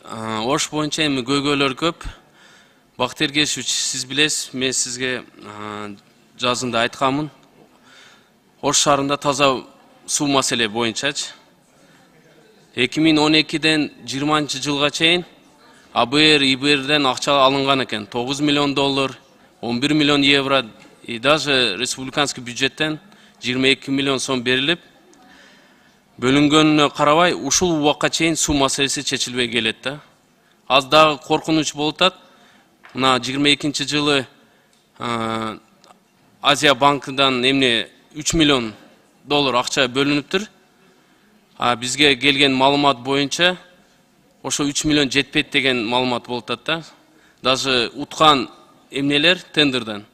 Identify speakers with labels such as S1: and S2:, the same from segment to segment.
S1: Ош боюнча эми көйгөйлөр көп. Бактыйыр Кесипович, сиз билесиз, мен сизге жазында айтканмын. Ош шаарында таза суу маселе боюнчачы 2012-ден 20-жылга чейин АБР, ИБРден акча алынган экен. 9 миллион доллар, 11 миллион евро и даже республиканский бюджеттен 22 миллион сом берилип, бөлүнгөнүнө карабай ушул убакка чейин суу маселеси чечилбей келет да. Аз дагы коркунуч болуп атат. Мына 22-жылы Азия банкыдан эмне 3 миллион доллар акча бөлүнүптүр. Бизге келген маалымат боюнча ошо 3 миллион жетпейт деген маалымат болуп атат да. Даже уткан эмнелер тендерден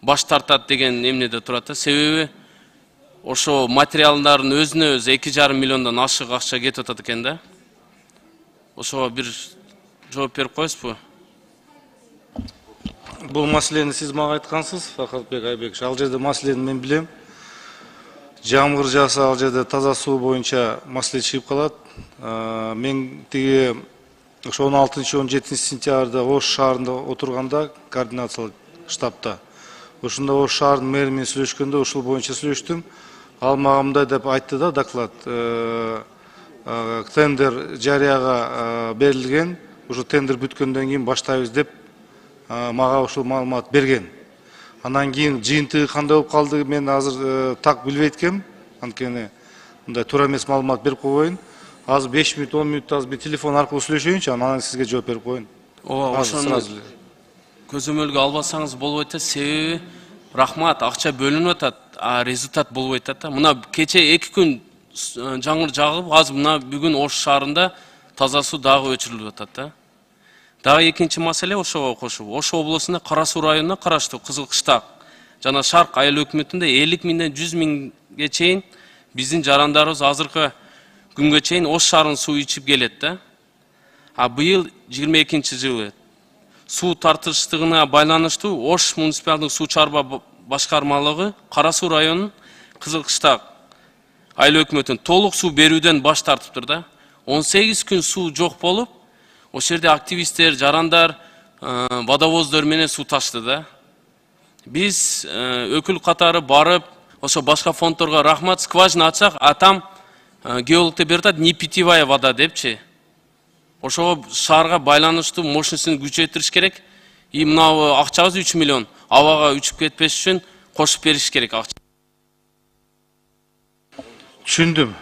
S1: баш тартат деген эмнеде турат да. Себеби ошо материалдардын өзүнө өзү 2,5 миллиондон ашык акча кетип атат экен да. Ошого бир жооп берип коесузбу?
S2: Бул маселени сиз мага айткансыз, Фархатбек Айбекович. Ал жерде маселени мен билем. Жамгыр жааса ал жерде таза суу боюнча маселе чыгып калат. Мен тиги ошо 16-17 сентябрда Ош шаарында отурганда координациялык штабта ошондо Ош шаарынын мэри менен сүйлөшкөндө ушул боюнча сүйлөштүм. Ал мага мындай деп айтты да, доклад. Тендер жарыяга берилген, ушу тендер бүткөндөн кийин баштайбыз деп мага ушул маалымат берген. Анан кийин жыйынтыгы кандай болуп калды, мен азыр так билбейт экенмин. Анткени мындай туура эмес маалымат берип койбойн. Азыр 5 мүнөт, 10 мүнөт азыр телефон аркылуу сүйлөшөйүнчү, анан сизге жооп берип коеюн.
S1: Ооба, ошону көзөмөлгө албасаңыз болбойт да. Себеби рахмат, акча бөлүнүп атат, результат болбойт да. Мына кече 2 күн жаңыр жагып, азыр мына бүгүн Ош шаарында таза суу дагы өчүрүлүп атат да. Дагы экинчи маселе ошого кошуп, Ош облусунда Кара Суу районуна караштуу Кызыл Кыштак жана Шарк айыл өкмөтүндө 50 миңден 100 миңге чейин биздин жарандарыбыз азыркы күнгө чейин Ош шаарынын суу ичип келет да. Быйыл 22-жылы суу тартыштыгына байланыштуу Ош муниципалдык суу чарба башкармалыгы Кара Суу районунун Кызыл Кыштак айыл өкмөтүнө толук суу берүүдөн баш тартыптыр да. 18 күн суу жок болуп, ошол жерде активисттер, жарандар, водовоздор менен суу ташты да. Биз өкүл катары барып, ошо башка фондторго рахмат, скважина ачсак, там геологтор берип атат, не питьевая вода депчи. Ошого шаарга байланыштуу мощностун күчөйтүрүш керек. И мына акчабыз 3 миллион, абага үчүп кетпеш үчүн кошуп бериш керек акча.
S2: Түшүндүм.